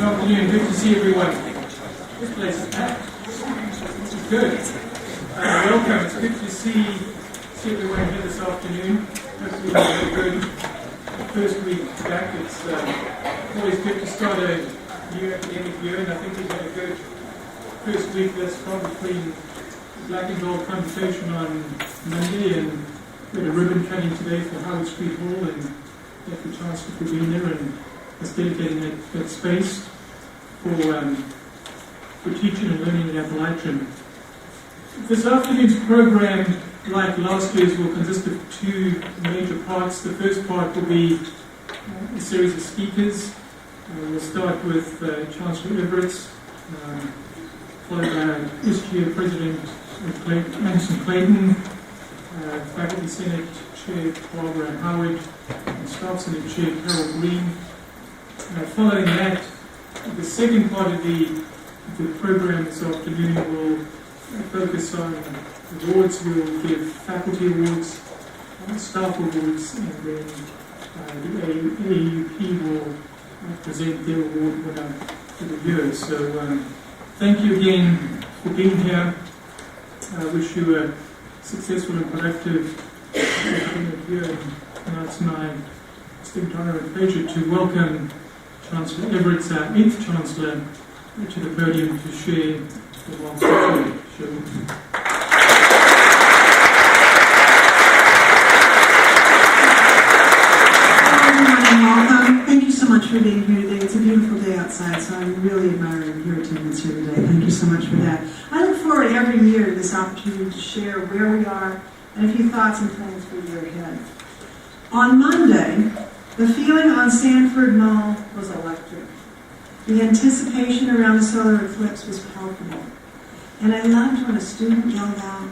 Good afternoon, good to see everyone. This place is packed. This is good. Welcome, it's good to see everyone here this afternoon. Hopefully you had a good first week back. It's always good to start a new academic year, and I think we've had a good first week thus far between Black and Gold conversation on Monday, and we had a ribbon cutting today for Howard Street Hall, and thank you, Chancellor, for being there and us dedicating that space for teaching and learning in Appalachian. This afternoon's program, like last year's, will consist of two major parts. The first part will be a series of speakers. We'll start with Chancellor Everett, followed by SGA President Anderson Clayton, Faculty Senate Chair Barbara Howard, and Staff Senate Chair Carol Green. Following that, the second part of the program this afternoon will focus on awards. We'll give faculty awards, staff awards, and then the AUP will present their award winner for the year. So thank you again for being here. I wish you a successful and productive academic year. And now it's my distinct honor and pleasure to welcome Chancellor Everett, our 8th Chancellor, to the podium to share the last show. Welcome. Thank you so much for being here today. It's a beautiful day outside, so I'm really admiring your attendance here today. Thank you so much for that. I look forward every year to this opportunity to share where we are and a few thoughts and plans for the year ahead. On Monday, the feeling on Sanford Mall was electric. The anticipation around the solar eclipse was palpable. And I loved when a student yelled out,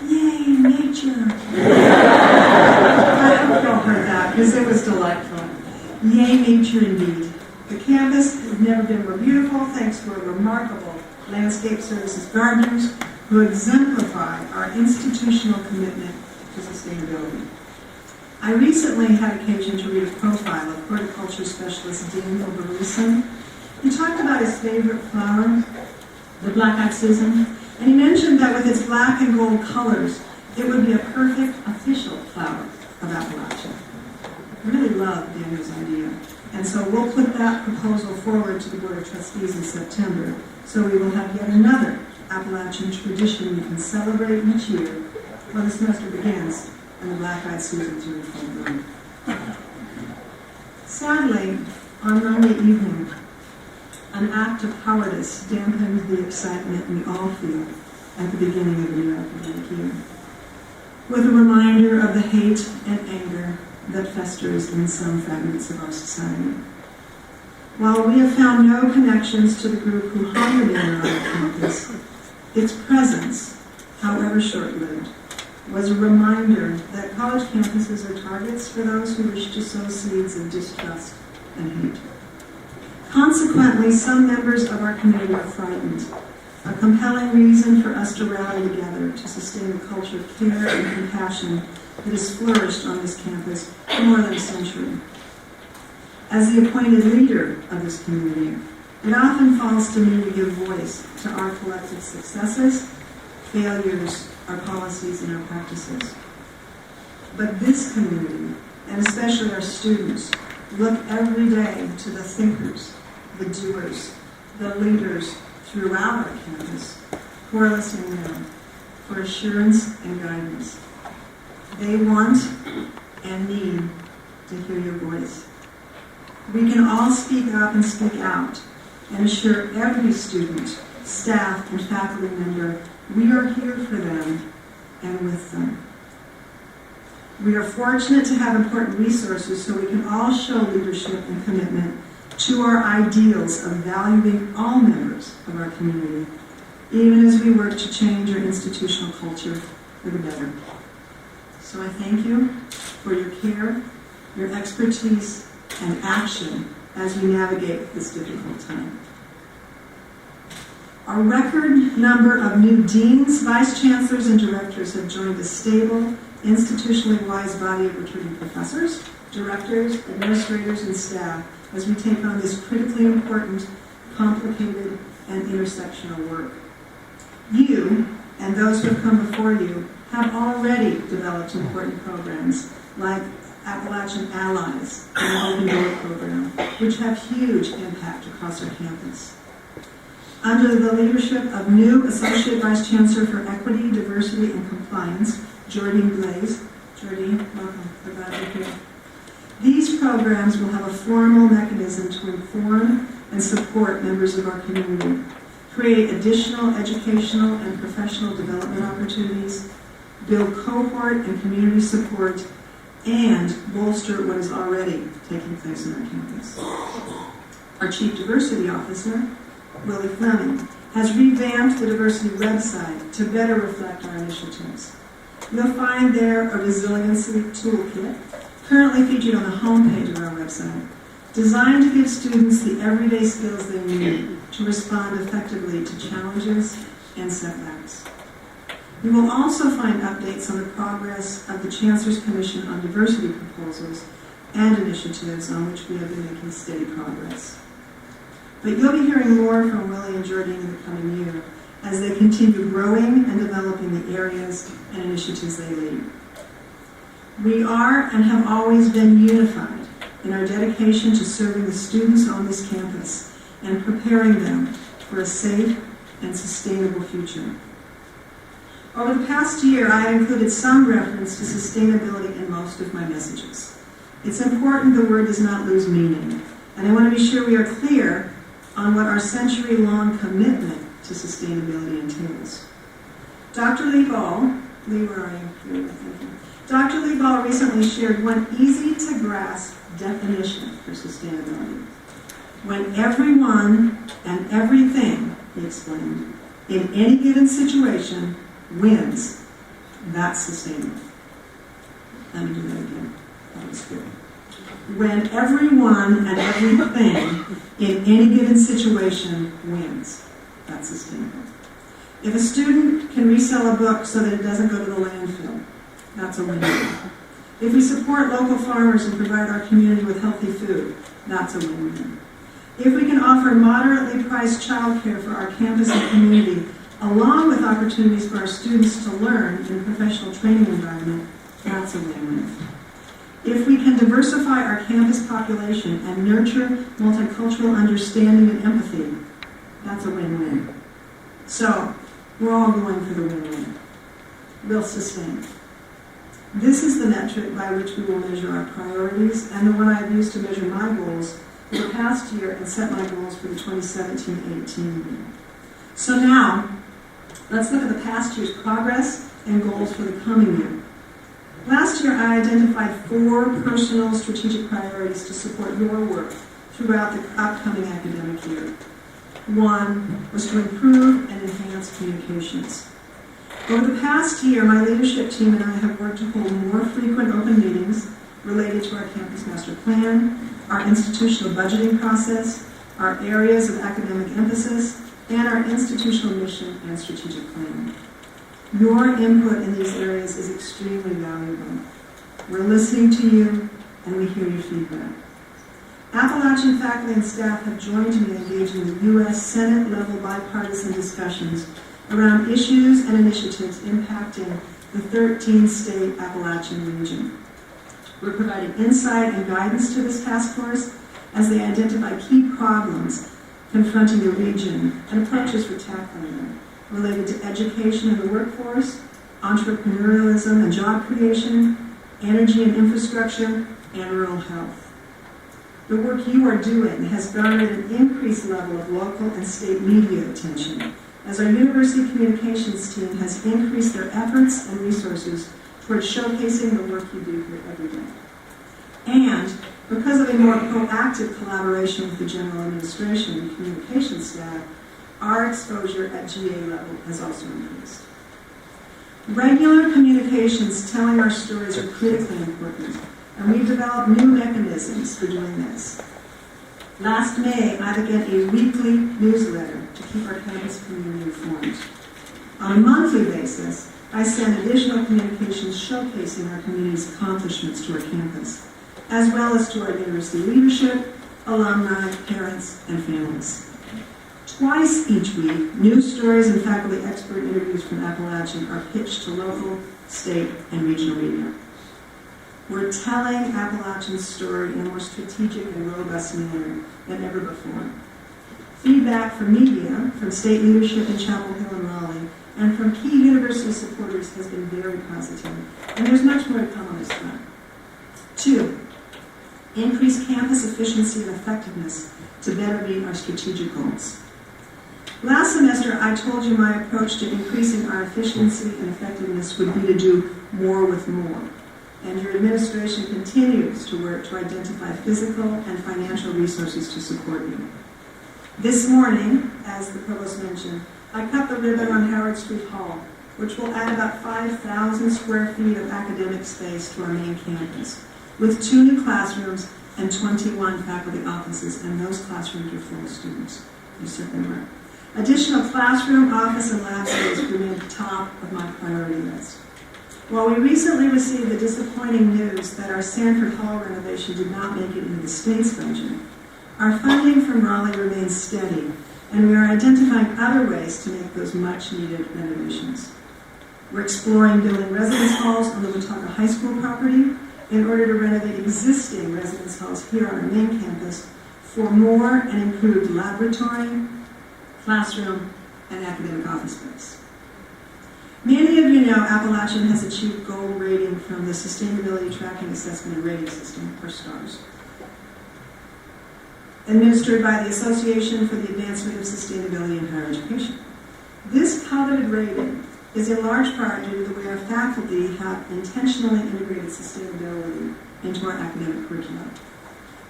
"Yay, nature!" I hope you all heard that, because it was delightful. Yay, nature indeed. The campus has never been more beautiful, thanks to our remarkable landscape services gardeners who exemplify our institutional commitment to sustainability. I recently had occasion to read a profile of horticulture specialist Dean Oberluson. He talked about his favorite flower, the black-eyed Susan, and he mentioned that with its black and gold colors, it would be a perfect official flower of Appalachia. I really love Daniel's idea, and so we'll put that proposal forward to the Board of Trustees in September, so we will have yet another Appalachian tradition we can celebrate each year when the semester begins and the black-eyed Susans are in full bloom. Sadly, on Monday evening, an act of cowardice dampened the excitement we all feel at the beginning of the new academic year, with a reminder of the hate and anger that festers in some fragments of our society. While we have found no connections to the group who harmed the on campus, its presence, however short-lived, was a reminder that college campuses are targets for those who wish to sow seeds of distrust and hate. Consequently, some members of our community are frightened, a compelling reason for us to rally together to sustain a culture of care and compassion that has flourished on this campus for more than a century. As the appointed leader of this community, it often falls to me to give voice to our collective successes, failures, our policies, and our practices. But this community, and especially our students, look every day to the thinkers, the doers, the leaders throughout our campus who are listening now for assurance and guidance. They want and need to hear your voice. We can all speak up and speak out and assure every student, staff, and faculty member we are here for them and with them. We are fortunate to have important resources so we can all show leadership and commitment to our ideals of valuing all members of our community, even as we work to change our institutional culture for the better. So I thank you for your care, your expertise, and action as we navigate this difficult time. A record number of new deans, vice chancellors, and directors have joined a stable, institutionally wise body of returning professors, directors, administrators, and staff as we take on this critically important complicated, and intersectional work. You, and those who have come before you, have already developed important programs like Appalachian Allies and the Open Door program, which have huge impact across our campus. Under the leadership of new Associate Vice Chancellor for Equity, Diversity, and Compliance, Jordine Blaze. Jordine, welcome. We're glad you're here. These programs will have a formal mechanism to inform and support members of our community, create additional educational and professional development opportunities, build cohort and community support, and bolster what is already taking place on our campus. Our Chief Diversity Officer, Willie Fleming, has revamped the diversity website to better reflect our initiatives. You'll find there a resiliency toolkit, currently featured on the homepage of our website, designed to give students the everyday skills they need to respond effectively to challenges and setbacks. You will also find updates on the progress of the Chancellor's Commission on Diversity proposals and initiatives on which we have been making steady progress. But you'll be hearing more from Willie and Jordine in the coming year as they continue growing and developing the areas and initiatives they lead. We are and have always been unified in our dedication to serving the students on this campus and preparing them for a safe and sustainable future. Over the past year, I have included some reference to sustainability in most of my messages. It's important the word does not lose meaning, and I want to be sure we are clear on what our century-long commitment to sustainability entails. Dr. Lee Ball, where are you? Dr. Lee Ball recently shared one easy-to-grasp definition for sustainability. When everyone and everything, he explained, in any given situation wins, that's sustainable. Let me do that again. That was good. When everyone and everything in any given situation wins, that's sustainable. If a student can resell a book so that it doesn't go to the landfill, that's a win-win. If we support local farmers and provide our community with healthy food, that's a win-win. If we can offer moderately priced childcare for our campus and community, along with opportunities for our students to learn in a professional training environment, that's a win-win. If we can diversify our campus population and nurture multicultural understanding and empathy, that's a win-win. So, we're all going for the win-win. We'll sustain. This is the metric by which we will measure our priorities and the one I've used to measure my goals for the past year and set my goals for the 2017-18 year. So now, let's look at the past year's progress and goals for the coming year. Last year, I identified 4 personal strategic priorities to support your work throughout the upcoming academic year. 1 was to improve and enhance communications. Over the past year, my leadership team and I have worked to hold more frequent open meetings related to our campus master plan, our institutional budgeting process, our areas of academic emphasis, and our institutional mission and strategic plan. Your input in these areas is extremely valuable. We're listening to you, and we hear your feedback. Appalachian faculty and staff have joined me in engaging in U.S. Senate-level bipartisan discussions around issues and initiatives impacting the 13-state Appalachian region. We're providing insight and guidance to this task force as they identify key problems confronting the region and approaches for tackling them, related to education of the workforce, entrepreneurialism and job creation, energy and infrastructure, and rural health. The work you are doing has garnered an increased level of local and state media attention, as our university communications team has increased their efforts and resources towards showcasing the work you do here every day. And because of a more proactive collaboration with the general administration and communications staff, our exposure at GA level has also increased. Regular communications telling our stories are critically important, and we've developed new mechanisms for doing this. Last May, I began a weekly newsletter to keep our campus community informed. On a monthly basis, I send additional communications showcasing our community's accomplishments to our campus, as well as to our university leadership, alumni, parents, and families. Twice each week, news stories and faculty expert interviews from Appalachian are pitched to local, state, and regional media. We're telling Appalachian's story in a more strategic and robust manner than ever before. Feedback from media, from state leadership in Chapel Hill and Raleigh, and from key university supporters has been very positive, and there's much more to come on this front. 2, increase campus efficiency and effectiveness to better meet our strategic goals. Last semester, I told you my approach to increasing our efficiency and effectiveness would be to do more with more. And your administration continues to work to identify physical and financial resources to support you. This morning, as the provost mentioned, I cut the ribbon on Howard Street Hall, which will add about 5,000 square feet of academic space to our main campus, with 2 new classrooms and 21 faculty offices, and those classrooms are full of students. You certainly were. Additional classroom, office, and lab space remain at the top of my priority list. While we recently received the disappointing news that our Sanford Hall renovation did not make it into the state's budget, our funding from Raleigh remains steady, and we are identifying other ways to make those much-needed renovations. We're exploring building residence halls on the Watauga High School property in order to renovate existing residence halls here on our main campus for more and improved laboratory, classroom, and academic office space. Many of you know Appalachian has achieved gold rating from the Sustainability Tracking Assessment and Rating System, or STARS, administered by the Association for the Advancement of Sustainability in Higher Education. This coveted rating is in large part due to the way our faculty have intentionally integrated sustainability into our academic curriculum.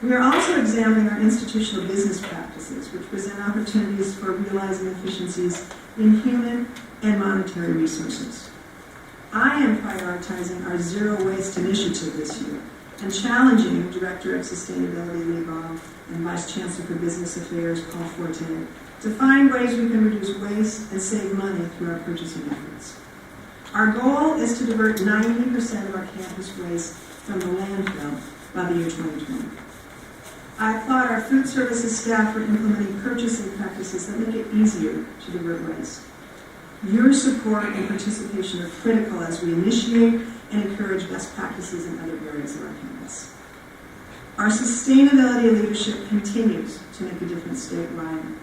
We are also examining our institutional business practices, which present opportunities for realizing efficiencies in human and monetary resources. I am prioritizing our Zero Waste Initiative this year and challenging Director of Sustainability Lee Baum and Vice Chancellor for Business Affairs Paul Forte to find ways we can reduce waste and save money through our purchasing efforts. Our goal is to divert 90% of our campus waste from the landfill by the year 2020. I applaud our food services staff for implementing purchasing practices that make it easier to divert waste. Your support and participation are critical as we initiate and encourage best practices in other areas of our campus. Our sustainability leadership continues to make a difference statewide.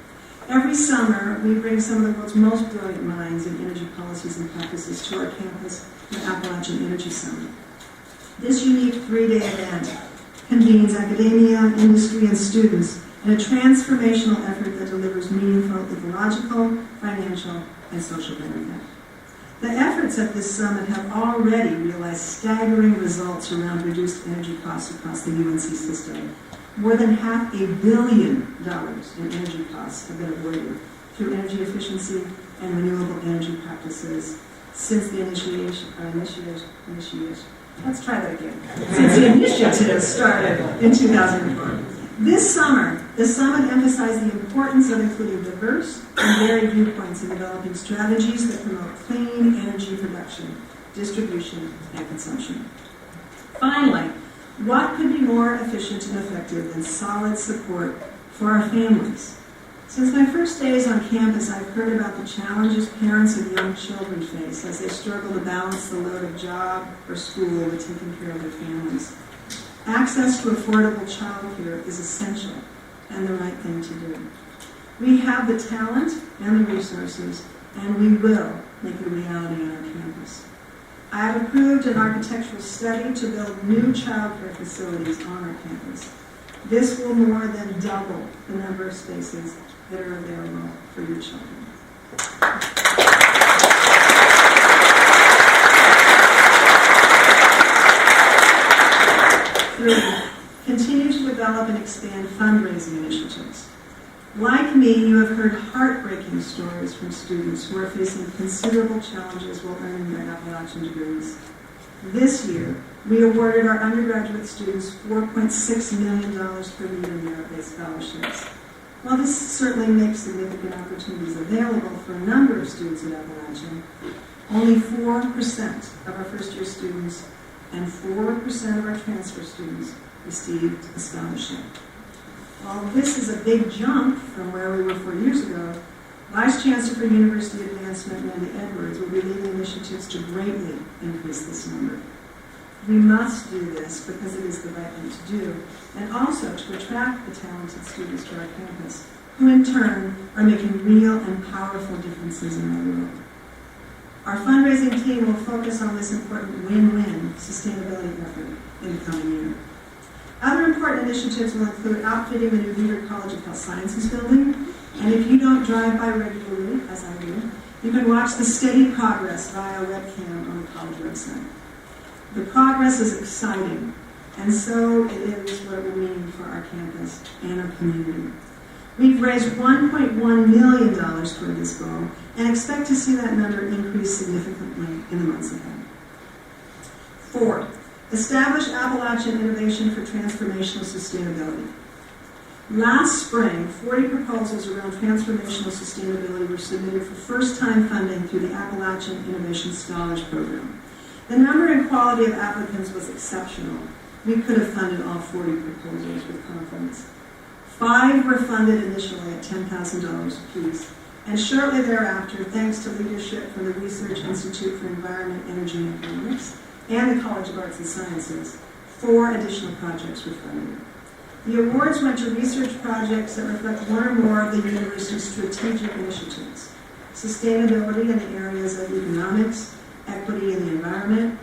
Every summer, we bring some of the world's most brilliant minds in energy policies and practices to our campus, the Appalachian Energy Summit. This unique 3-day event convenes academia, industry, and students in a transformational effort that delivers meaningful ecological, financial, and social benefit. The efforts at this summit have already realized staggering results around reduced energy costs across the UNC system. More than $500 million in energy costs have been avoided through energy efficiency and renewable energy practices since the initiative started in 2004. This summer, the summit emphasized the importance of including diverse and varied viewpoints in developing strategies that promote clean energy production, distribution, and consumption. Finally, what could be more efficient and effective than solid support for our families? Since my first days on campus, I've heard about the challenges parents of young children face as they struggle to balance the load of job or school with taking care of their families. Access to affordable childcare is essential and the right thing to do. We have the talent and the resources, and we will make it a reality on our campus. I have approved an architectural study to build new childcare facilities on our campus. This will more than double the number of spaces that are available for your children. 3, continue to develop and expand fundraising initiatives. Like me, you have heard heartbreaking stories from students who are facing considerable challenges while earning their Appalachian degrees. This year, we awarded our undergraduate students $4.6 million per year in merit-based scholarships. While this certainly makes significant opportunities available for a number of students at Appalachian, only 4% of our first-year students and 4% of our transfer students received a scholarship. While this is a big jump from where we were 4 years ago, Vice Chancellor for University Advancement, Wendy Edwards, will be leading initiatives to greatly increase this number. We must do this because it is the right thing to do, and also to attract the talented students to our campus, who in turn are making real and powerful differences in our world. Our fundraising team will focus on this important win-win sustainability effort in the coming year. Other important initiatives will include outfitting the new Leader College of Health Sciences building, and if you don't drive by regularly, as I do, you can watch the steady progress via webcam on the college website. The progress is exciting, and so it is what it will mean for our campus and our community. We've raised $1.1 million toward this goal and expect to see that number increase significantly in the months ahead. 4, establish Appalachian Innovation for Transformational Sustainability. Last spring, 40 proposals around transformational sustainability were submitted for first-time funding through the Appalachian Innovation Scholars Program. The number and quality of applicants was exceptional. We could have funded all 40 proposals with confidence. 5 were funded initially at $10,000 apiece, and shortly thereafter, thanks to leadership from the Research Institute for Environment, Energy, and Economics and the College of Arts and Sciences, 4 additional projects were funded. The awards went to research projects that reflect one or more of the university's strategic initiatives: sustainability in the areas of economics, equity in the environment,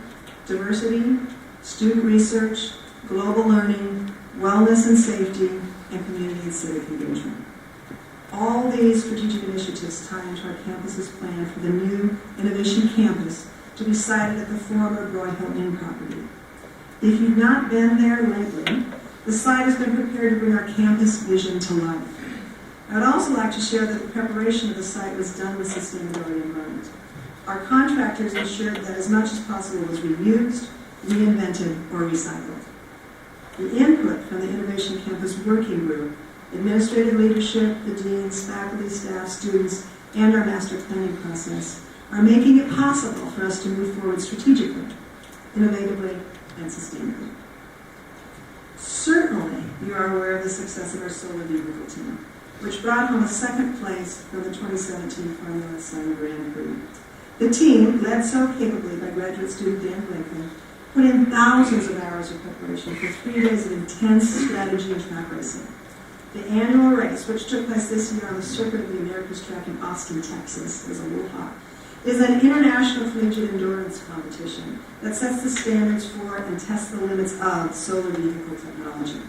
diversity, student research, global learning, wellness and safety, and community and civic engagement. All these strategic initiatives tie into our campus's plan for the new Innovation Campus to be sited at the former Roy Hill Inn property. If you've not been there lately, the site has been prepared to bring our campus vision to life. I would also like to share that the preparation of the site was done with sustainability in mind. Our contractors ensured that as much as possible was reused, reinvented, or recycled. The input from the Innovation Campus Working Group, administrative leadership, the deans, faculty, staff, students, and our master planning process are making it possible for us to move forward strategically, innovatively, and sustainably. Certainly, you are aware of the success of our solar vehicle team, which brought home a second place from the 2017 Formula Sun Grand Prix. The team, led so capably by graduate student Dan Blakely, put in thousands of hours of preparation for 3 days of intense strategy and track racing. The annual race, which took place this year on the Circuit of the Americas track in Austin, Texas, is a little hot, is an international collegiate endurance competition that sets the standards for and tests the limits of solar vehicle technology.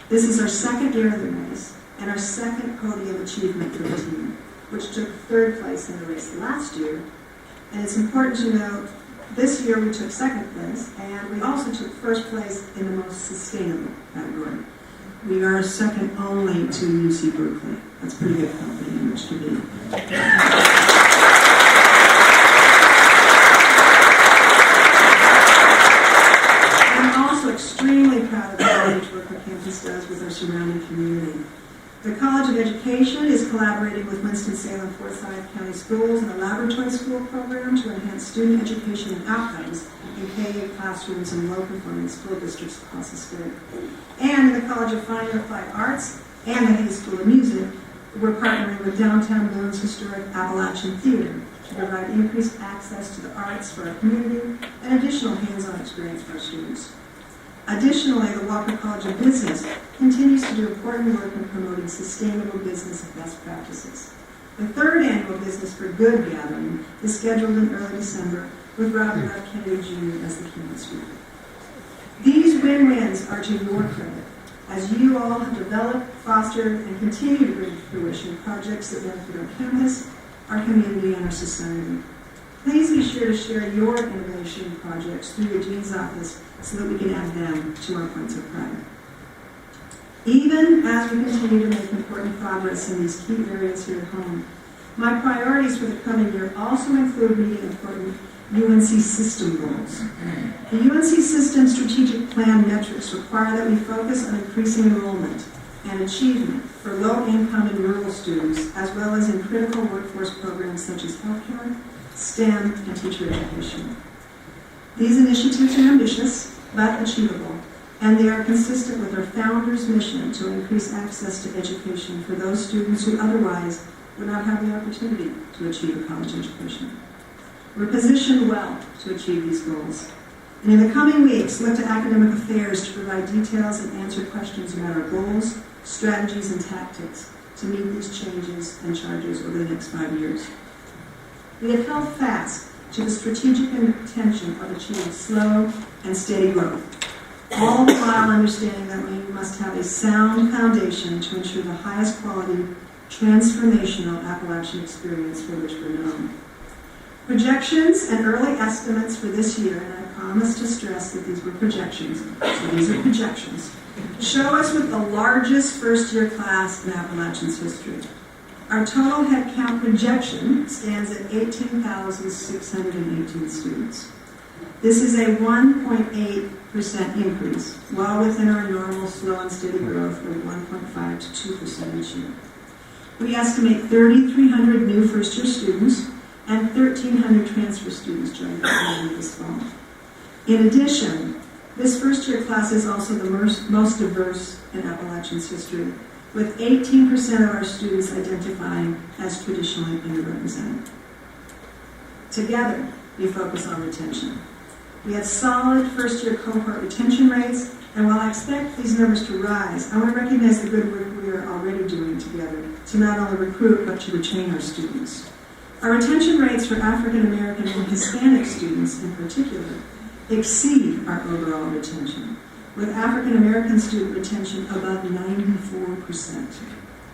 This is our second year of the race and our second podium achievement for the team, which took 3rd place in the race last year. And it's important to note, this year we took 2nd place, and we also took 1st place in the most sustainable category. We are second only to UC Berkeley. That's pretty good company in which to be. I'm also extremely proud of the outreach work our campus does with our surrounding community. The College of Education is collaborating with Winston-Salem Forsyth County Schools and a laboratory school program to enhance student education and outcomes in K-8 classrooms and low-performing school districts across the state. And in the College of Fine and Applied Arts and the Hayes School of Music, we're partnering with Downtown Boon's historic Appalachian Theater to provide increased access to the arts for our community and additional hands-on experience for our students. Additionally, the Walker College of Business continues to do important work in promoting sustainable business and best practices. The 3rd annual Business for Good gathering is scheduled in early December with Robert F. Kennedy Jr. as the keynote speaker. These win-wins are to your credit, as you all have developed, fostered, and continue to bring to fruition projects that benefit our campus, our community, and our society. Please be sure to share your innovation projects through your dean's office so that we can add them to our points of pride. Even as we continue to make important progress in these key areas here at home, my priorities for the coming year also include meeting important UNC system goals. The UNC system strategic plan metrics require that we focus on increasing enrollment and achievement for low-income and rural students, as well as in critical workforce programs such as healthcare, STEM, and teacher education. These initiatives are ambitious, but achievable, and they are consistent with our founder's mission to increase access to education for those students who otherwise would not have the opportunity to achieve a college education. We're positioned well to achieve these goals. And in the coming weeks, look to academic affairs to provide details and answer questions about our goals, strategies, and tactics to meet these changes and charges over the next 5 years. We have held fast to the strategic intention of achieving slow and steady growth, all the while understanding that we must have a sound foundation to ensure the highest quality, transformational Appalachian experience for which we're known. Projections and early estimates for this year, and I promise to stress that these were projections, so these are projections, show us with the largest first-year class in Appalachian's history. Our total headcount projection stands at 18,618 students. This is a 1.8% increase, well within our normal slow and steady growth of 1.5 to 2% each year. We estimate 3,300 new first-year students and 1,300 transfer students join the community this fall. In addition, this first-year class is also the most diverse in Appalachian's history, with 18% of our students identifying as traditionally underrepresented. Together, we focus on retention. We have solid first-year cohort retention rates, and while I expect these numbers to rise, I want to recognize the good work we are already doing together to not only recruit, but to retain our students. Our retention rates for African American and Hispanic students in particular exceed our overall retention, with African American student retention above 94%.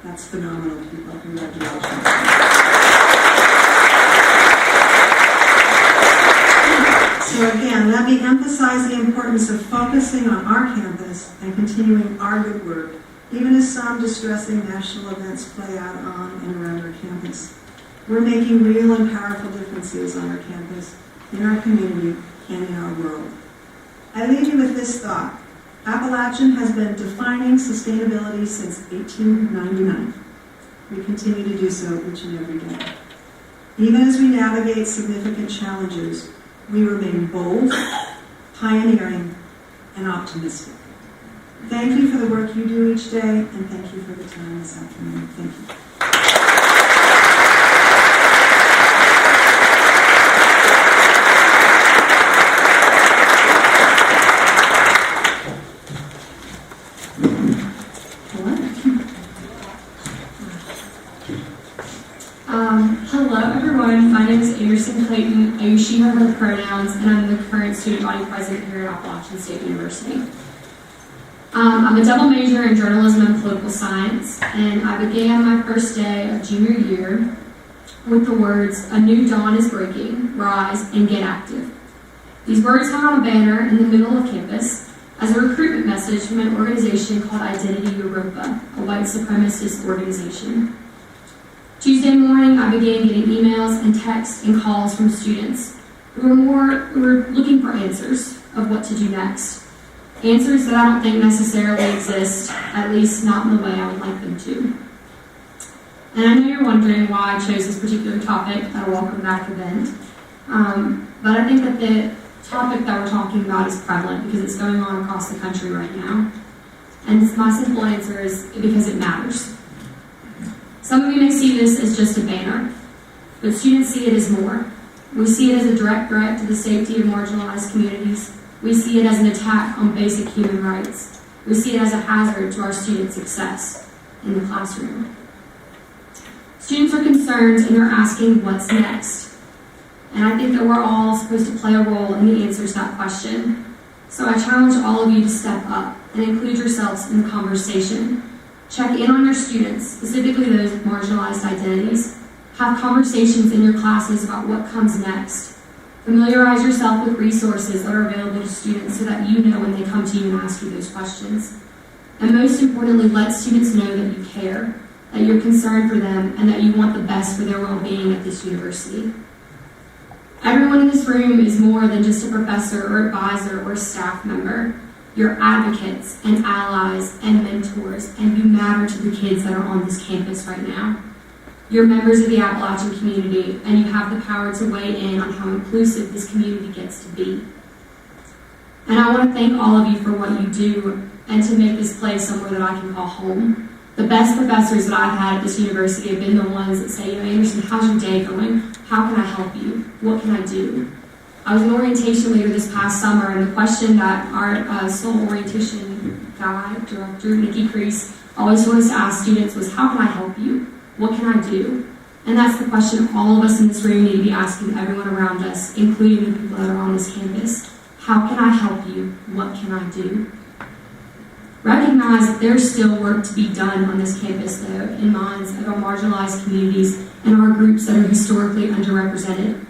That's phenomenal, people. Congratulations. So again, let me emphasize the importance of focusing on our campus and continuing our good work, even as some distressing national events play out on and around our campus. We're making real and powerful differences on our campus, in our community, and in our world. I leave you with this thought. Appalachian has been defining sustainability since 1899. We continue to do so each and every day. Even as we navigate significant challenges, we remain bold, pioneering, and optimistic. Thank you for the work you do each day, and thank you for the time this afternoon. Thank you. Hello everyone, my name is Anderson Clayton. I use she, her, her pronouns, and I'm the current student body president here at Appalachian State University. I'm a double major in journalism and political science, and I began my first day of junior year with the words, "A new dawn is breaking, rise and get active." These words hung on a banner in the middle of campus as a recruitment message from an organization called Identity Europa, a white supremacist organization. Tuesday morning, I began getting emails and texts and calls from students who were looking for answers of what to do next. Answers that I don't think necessarily exist, at least not in the way I would like them to. And I know you're wondering why I chose this particular topic at a Welcome Back event, but I think that the topic that we're talking about is prevalent because it's going on across the country right now. And my simple answer is because it matters. Some of you may see this as just a banner, but students see it as more. We see it as a direct threat to the safety of marginalized communities. We see it as an attack on basic human rights. We see it as a hazard to our students' success in the classroom. Students are concerned and they're asking what's next. And I think that we're all supposed to play a role in the answers to that question. So I challenge all of you to step up and include yourselves in the conversation. Check in on your students, specifically those with marginalized identities. Have conversations in your classes about what comes next. Familiarize yourself with resources that are available to students so that you know when they come to you and ask you those questions. And most importantly, let students know that you care, that you're concerned for them, and that you want the best for their well-being at this university. Everyone in this room is more than just a professor or advisor or staff member. You're advocates and allies and mentors, and you matter to the kids that are on this campus right now. You're members of the Appalachian community, and you have the power to weigh in on how inclusive this community gets to be. And I want to thank all of you for what you do and to make this place somewhere that I can call home. The best professors that I've had at this university have been the ones that say, Anderson, how's your day going? How can I help you? What can I do? I was an orientation leader this past summer, and the question that our sole orientation guide, director, Nikki Crease, always told us to ask students was, how can I help you? What can I do? And that's the question all of us in this room need to be asking everyone around us, including the people that are on this campus. How can I help you? What can I do? Recognize that there's still work to be done on this campus, though, in minds of our marginalized communities and our groups that are historically underrepresented.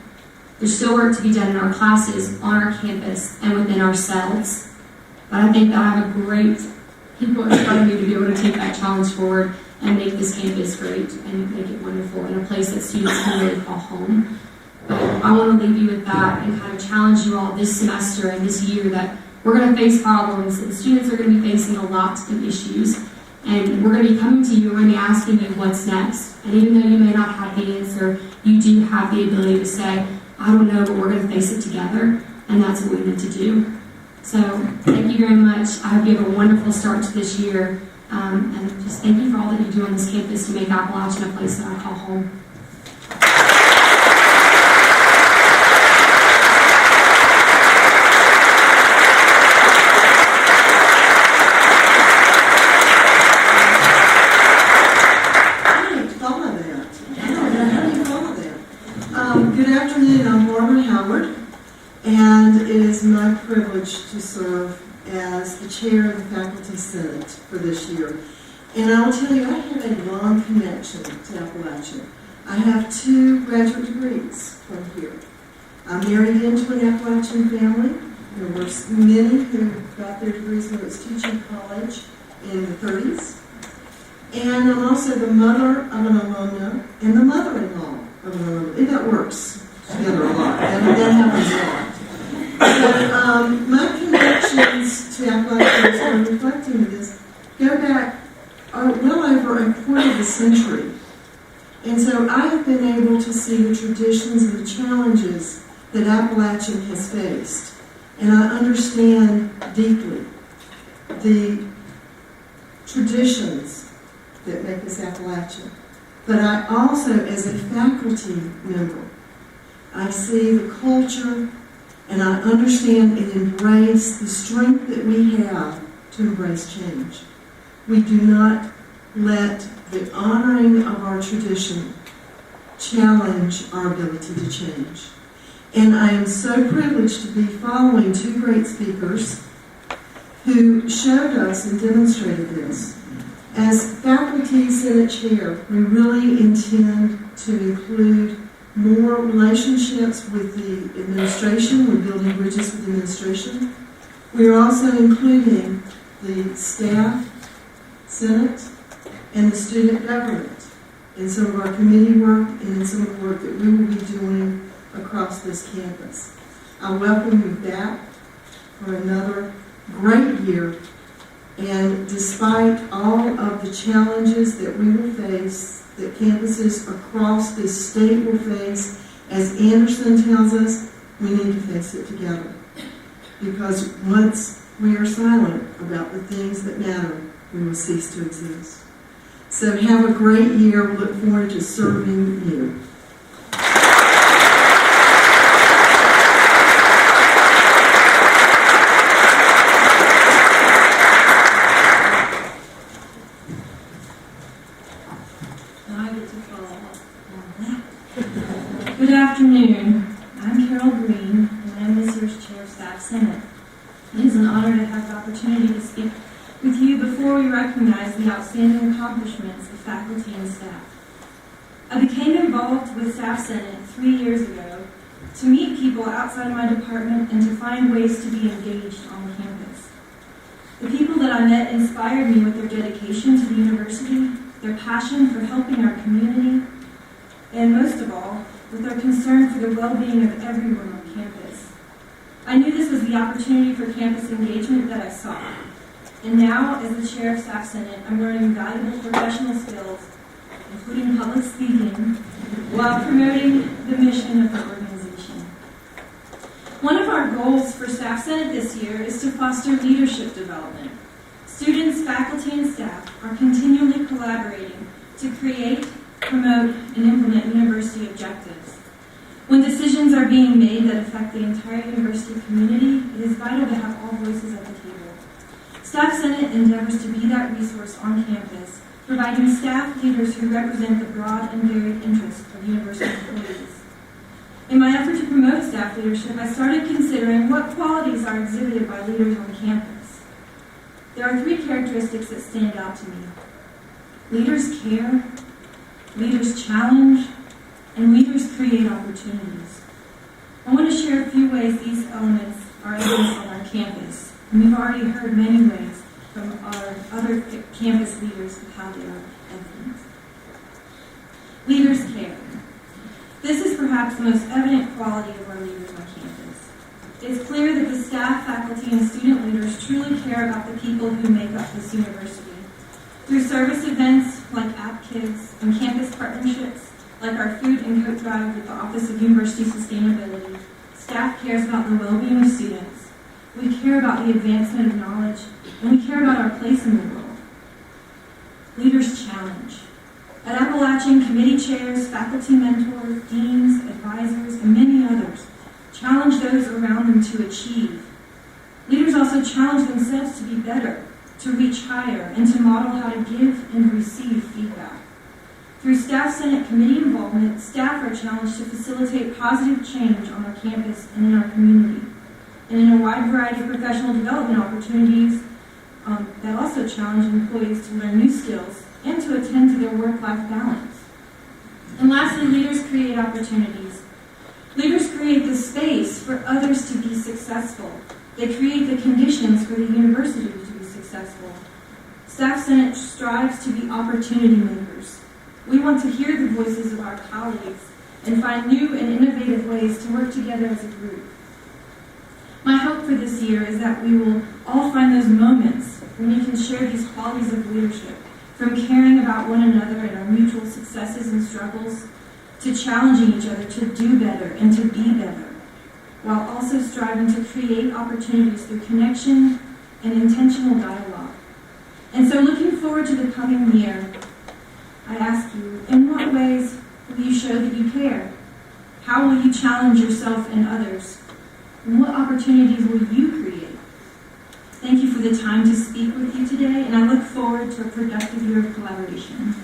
There's still work to be done in our classes, on our campus, and within ourselves. But I think that I have a great people in front of me to be able to take that challenge forward and make this campus great and make it wonderful in a place that students can really call home. But I want to leave you with that and kind of challenge you all this semester and this year that we're going to face problems, and students are going to be facing a lot of issues. And we're going to be coming to you, we're going to be asking you what's next. And even though you may not have the answer, you do have the ability to say, I don't know, but we're going to face it together. And that's what we need to do. So thank you very much. I hope you have a wonderful start to this year. And just thank you for all that you do on this campus to make Appalachian a place that I call home. Good afternoon, I'm Barbara Howard, and it is my privilege to serve as the chair of the Faculty Senate for this year. And I'll tell you, I have a long connection to Appalachian. I have 2 graduate degrees from here. I'm married into an Appalachian family. There were many who got their degrees when it was teaching college in the 30s. And I'm also the mother of an alumna and the mother-in-law of an alumna. That works together a lot. That happens a lot. But my connections to Appalachians, when I'm reflecting on this, go back well over a quarter of a century. And so I have been able to see the traditions and the challenges that Appalachian has faced. And I understand deeply the traditions that make us Appalachian. But I also, as a faculty member, I see the culture and I understand and embrace the strength that we have to embrace change. We do not let the honoring of our tradition challenge our ability to change. And I am so privileged to be following 2 great speakers who showed us and demonstrated this. As Faculty Senate Chair, we really intend to include more relationships with the administration. We're building bridges with the administration. We are also including the staff, Senate, and the student government in some of our committee work and in some of the work that we will be doing across this campus. I welcome you back for another great year. And despite all of the challenges that we will face, that campuses across this state will face, as Anderson tells us, we need to face it together. Because once we are silent about the things that matter, we will cease to exist. So have a great year. We look forward to serving you. Good afternoon. I'm Carol Green, and I'm this year's Chair of Staff Senate. It is an honor to have the opportunity to speak with you before we recognize the outstanding accomplishments of faculty and staff. I became involved with Staff Senate 3 years ago to meet people outside my department and to find ways to be engaged on campus. The people that I met inspired me with their dedication to the university, their passion for helping our community, and most of all, with their concern for the well-being of everyone on campus. I knew this was the opportunity for campus engagement that I sought. And now, as the Chair of Staff Senate, I'm learning valuable professional skills, including public speaking, while promoting the mission of the organization. One of our our goals for Staff Senate this year is to foster leadership development. Students, faculty, and staff are continually collaborating to create, promote, and implement university objectives. When decisions are being made that affect the entire university community, it is vital to have all voices at the table. Staff Senate endeavors to be that resource on campus, providing staff leaders who represent the broad and varied interests of university employees. In my effort to promote staff leadership, I started considering what qualities are exhibited by leaders on campus. There are 3 characteristics that stand out to me. Leaders care, leaders challenge, and leaders create opportunities. I want to share a few ways these elements are evidenced on our campus, and we've already heard many ways from our other campus leaders of how they are evidenced. Leaders care. This is perhaps the most evident quality of our leaders on campus. It's clear that the staff, faculty, and student leaders truly care about the people who make up this university. Through service events like App Kids and campus partnerships like our food and coat drive with the Office of University Sustainability, staff cares about the well-being of students. We care about the advancement of knowledge, and we care about our place in the world. Leaders challenge. At Appalachian, committee chairs, faculty mentors, deans, advisors, and many others challenge those around them to achieve. Leaders also challenge themselves to be better, to reach higher, and to model how to give and receive feedback. Through Staff Senate committee involvement, staff are challenged to facilitate positive change on our campus and in our community. And in a wide variety of professional development opportunities that also challenge employees to learn new skills and to attend to their work-life balance. And lastly, leaders create opportunities. Leaders create the space for others to be successful. They create the conditions for the university to be successful. Staff Senate strives to be opportunity makers. We want to hear the voices of our colleagues and find new and innovative ways to work together as a group. My hope for this year is that we will all find those moments when we can share these qualities of leadership, from caring about one another and our mutual successes and struggles, to challenging each other to do better and to be better, while also striving to create opportunities through connection and intentional dialogue. And so looking forward to the coming year, I ask you, in what ways will you show that you care? How will you challenge yourself and others? And what opportunities will you create? Thank you for the time to speak with you today, and I look forward to a productive year of collaboration.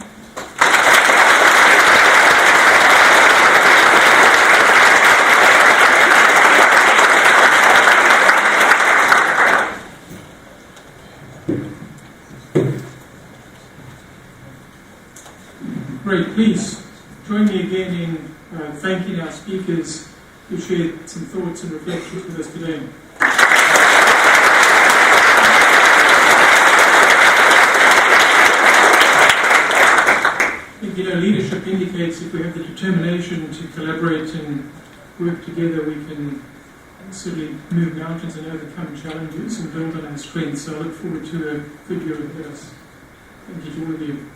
Great, please join me again in thanking our speakers who shared some thoughts and reflections with us today. I think, leadership indicates if we have the determination to collaborate and work together, we can certainly move mountains and overcome challenges and build on our strengths. So I look forward to a good year ahead of us. Thank you to all of you.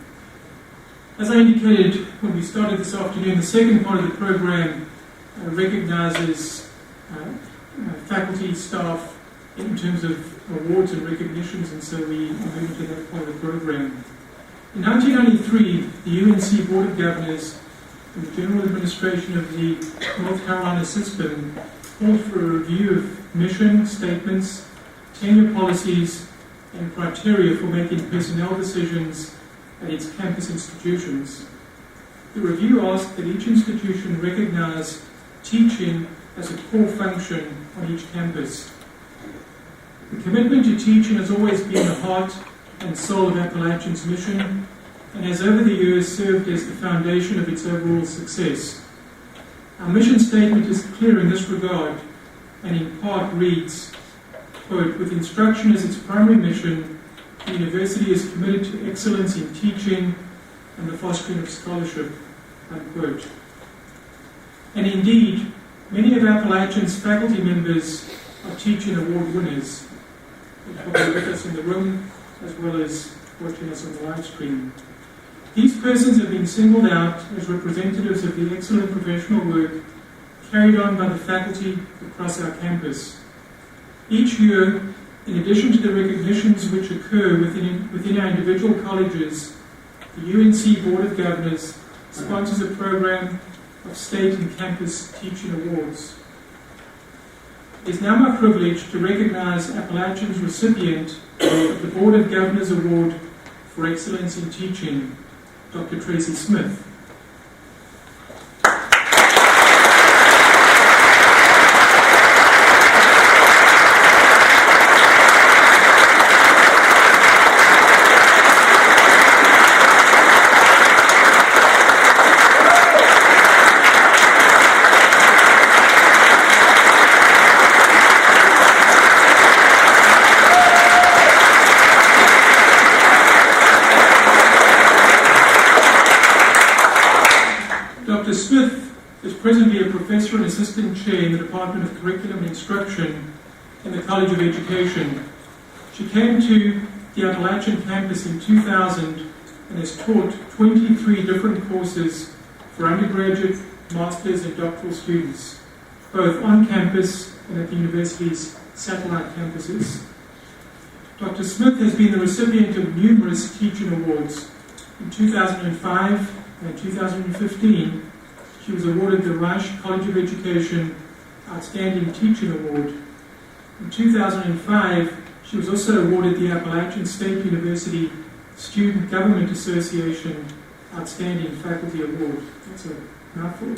As I indicated when we started this afternoon, the second part of the program recognizes faculty, staff in terms of awards and recognitions, and so we move into that part of the program. In 1993, the UNC Board of Governors and the General Administration of the North Carolina system called for a review of mission statements, tenure policies, and criteria for making personnel decisions at its campus institutions. The review asked that each institution recognize teaching as a core function on each campus. The commitment to teaching has always been the heart and soul of Appalachian's mission, and has over the years served as the foundation of its overall success. Our mission statement is clear in this regard, and in part reads, quote, "With instruction as its primary mission, the university is committed to excellence in teaching and the fostering of scholarship," unquote. And indeed, many of Appalachian's faculty members are teaching award winners. They're probably with us in the room as well as watching us on the live stream. These persons have been singled out as representatives of the excellent professional work carried on by the faculty across our campus. Each year, in addition to the recognitions which occur within our individual colleges, the UNC Board of Governors sponsors a program of state and campus teaching awards. It is now my privilege to recognize Appalachian's recipient of the Board of Governors Award for Excellence in Teaching, Dr. Tracy Smith. Dr. Smith is presently a professor and assistant chair in the Department of Curriculum and Instruction in the College of Education. She came to the Appalachian campus in 2000 and has taught 23 different courses for undergraduate, master's and doctoral students, both on campus and at the university's satellite campuses. Dr. Smith has been the recipient of numerous teaching awards. In 2005 and 2015, she was awarded the Reich College of Education Outstanding Teaching Award. In 2005, she was also awarded the Appalachian State University Student Government Association Outstanding Faculty Award. That's a mouthful.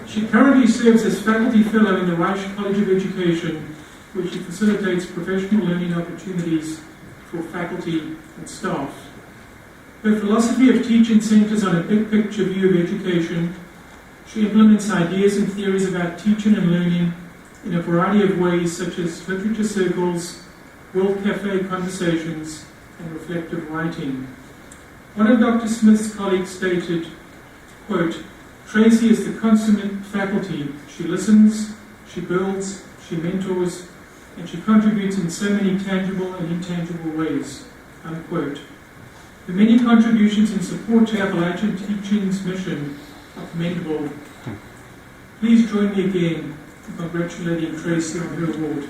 She currently serves as faculty fellow in the Reich College of Education, where she facilitates professional learning opportunities for faculty and staff. Her philosophy of teaching centers on a big picture view of education. She implements ideas and theories about teaching and learning in a variety of ways, such as literature circles, World Cafe conversations, and reflective writing. One of Dr. Smith's colleagues stated, quote, "Tracy is the consummate faculty. She listens, she builds, she mentors, and she contributes in so many tangible and intangible ways," unquote. The many contributions in support to Appalachian Teaching's mission are commendable. Please join me again in congratulating Tracy on her award.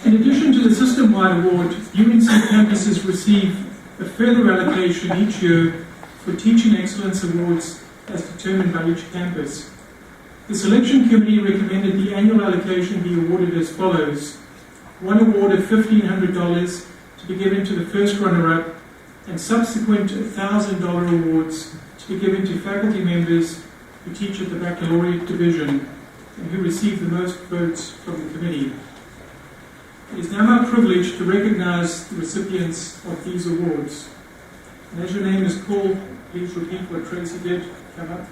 In addition to the system-wide award, UNC campuses receive a further allocation each year for Teaching Excellence Awards as determined by each campus. The selection committee recommended the annual allocation be awarded as follows: one award of $1,500 to be given to the first runner-up, and subsequent $1,000 awards to be given to faculty members who teach at the baccalaureate division and who receive the most votes from the committee. It is now my privilege to recognize the recipients of these awards. And as your name is called, please repeat what Tracy did. Come up.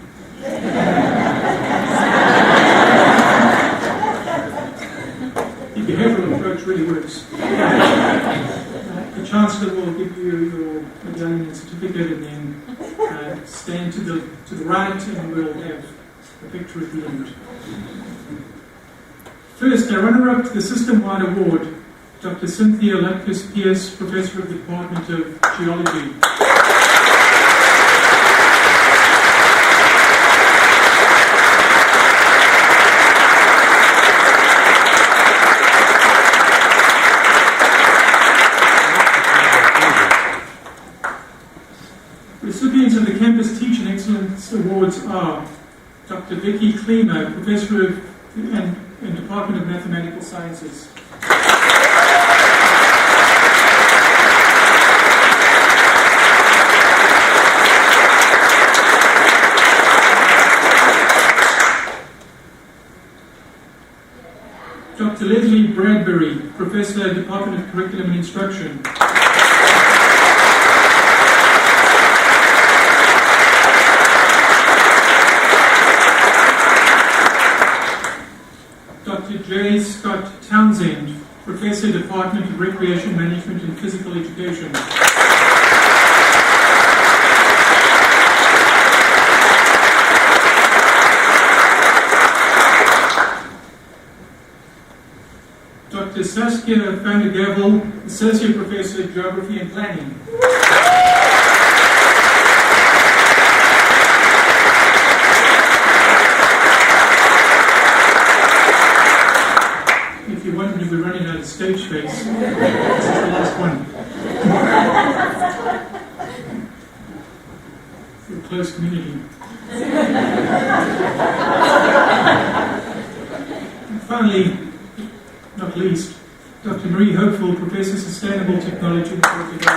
The behavioral approach really works. The Chancellor will give you your medallion and certificate, and then stand to the right, and we'll have a picture at the end. First, our runner-up to the system-wide award, Dr. Cynthia Lutkus-Pierce, Professor of the Department of Geology. Recipients of the Campus Teaching Excellence Awards are Dr. Vicky Klima, Professor of and Department of Mathematical Sciences. Dr. Leslie Bradbury, Professor, Department of Curriculum and Instruction. Dr. J. Scott Townsend, Professor, Department of Recreation Management and Physical Education. Saskia van der Gavel, Associate Professor, Geography and Planning. If you're wondering if we're running out of stage space, this is the last one. We're a close community. And finally, not least, Dr. Marie Hopeful, Professor of Sustainable Technology and Portugal.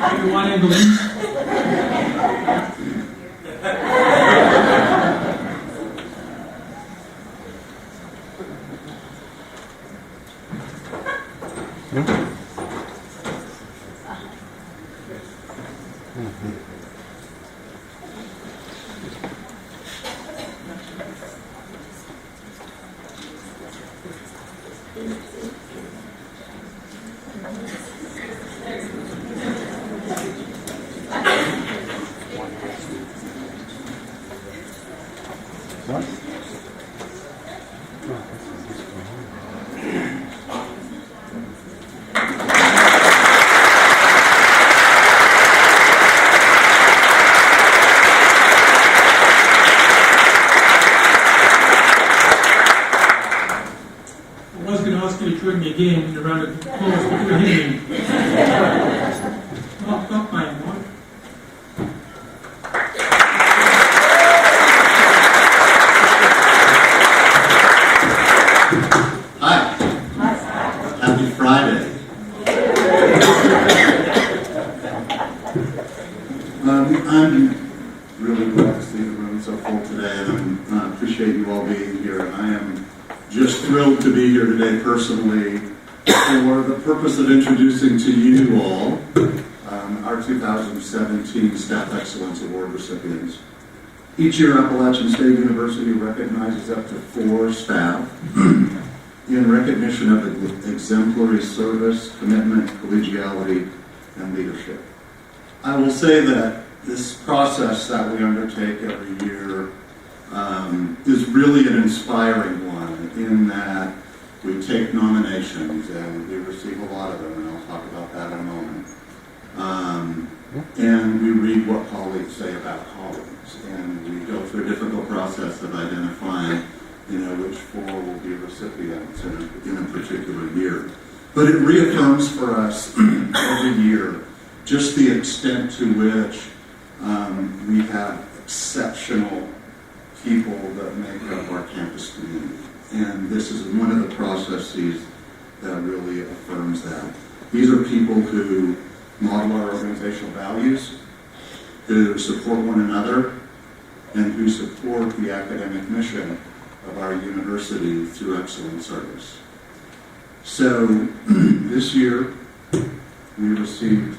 Everyone in the least. I was going to ask you to join me again in a round of applause, but we're hearing. Not my mark. Hi. Happy Friday. I'm really glad to see the room so full today, and I appreciate you all being here. And I am just thrilled to be here today personally for the purpose of introducing to you all our 2017 Staff Excellence Award recipients. Each year, Appalachian State University recognizes up to 4 staff in recognition of exemplary service, commitment, collegiality, and leadership. I will say that this process that we undertake every year is really an inspiring one, in that we take nominations and we receive a lot of them, and I'll talk about that in a moment. And we read what colleagues say about colleagues, and we go through a difficult process of identifying, which 4 will be recipients in a particular year. But it reaffirms for us every year just the extent to which we have exceptional people that make up our campus community. And this is one of the processes that really affirms that. These are people who model our organizational values, who support one another, and who support the academic mission of our university through excellent service. So this year, we received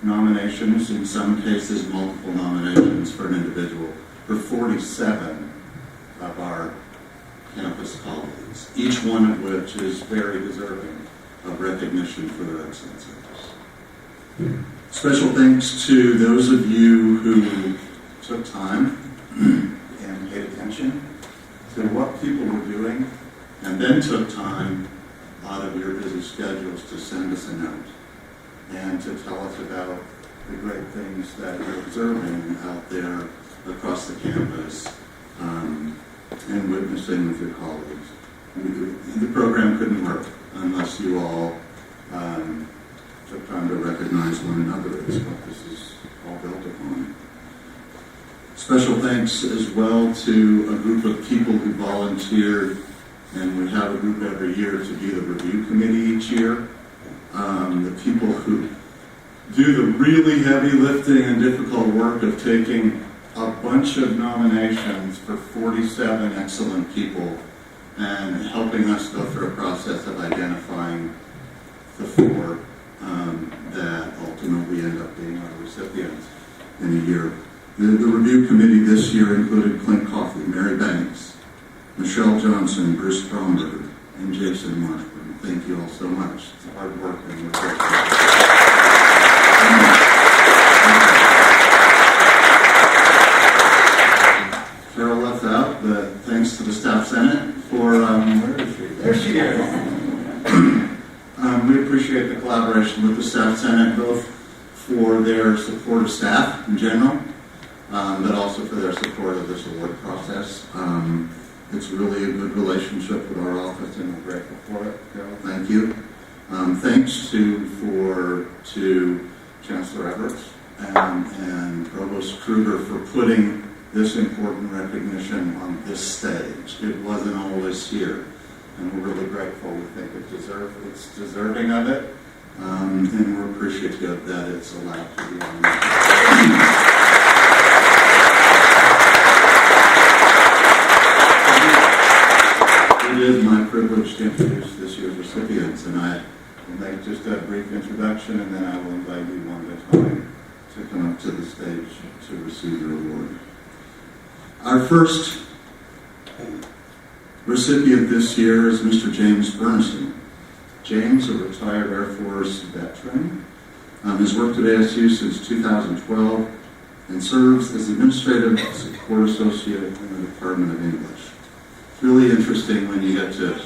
nominations, in some cases multiple nominations for an individual, for 47 of our campus colleagues, each one of which is very deserving of recognition for their excellent service. Special thanks to those of you who took time and paid attention to what people were doing, and then took time out of your busy schedules to send us a note and to tell us about the great things that you're observing out there across the campus and witnessing with your colleagues. The program couldn't work unless you all took time to recognize one another. It's what this is all built upon. Special thanks as well to a group of people who volunteered, and we have a group every year to be the review committee each year. The people who do the really heavy lifting and difficult work of taking a bunch of nominations for 47 excellent people and helping us go through a process of identifying the 4 that ultimately end up being our recipients in a year. The review committee this year included Clint Coffey, Mary Banks, Michelle Johnson, Bruce Stromberg, and Jason Marshburn. Thank you all so much. It's hard work and we're grateful. Carol left out, but thanks to the Staff Senate for, where is she? There she is. We appreciate the collaboration with the Staff Senate, both for their support of staff in general, but also for their support of this award process. It's really a good relationship with our office, and we're grateful for it. Carol, thank you. Thanks to Chancellor Everett and Provost Kruger for putting this important recognition on this stage. It wasn't always here, and we're really grateful. We think it's deserving of it, and we're appreciative that it's allowed to be on this. It is my privilege to introduce this year's recipients, and I will make just a brief introduction, and then I will invite you one at a time to come up to the stage to receive your award. Our first recipient this year is Mr. James Bernstein. James, a retired Air Force veteran, has worked at ASU since 2012 and serves as Administrative Support Associate in the Department of English. It's really interesting when you get to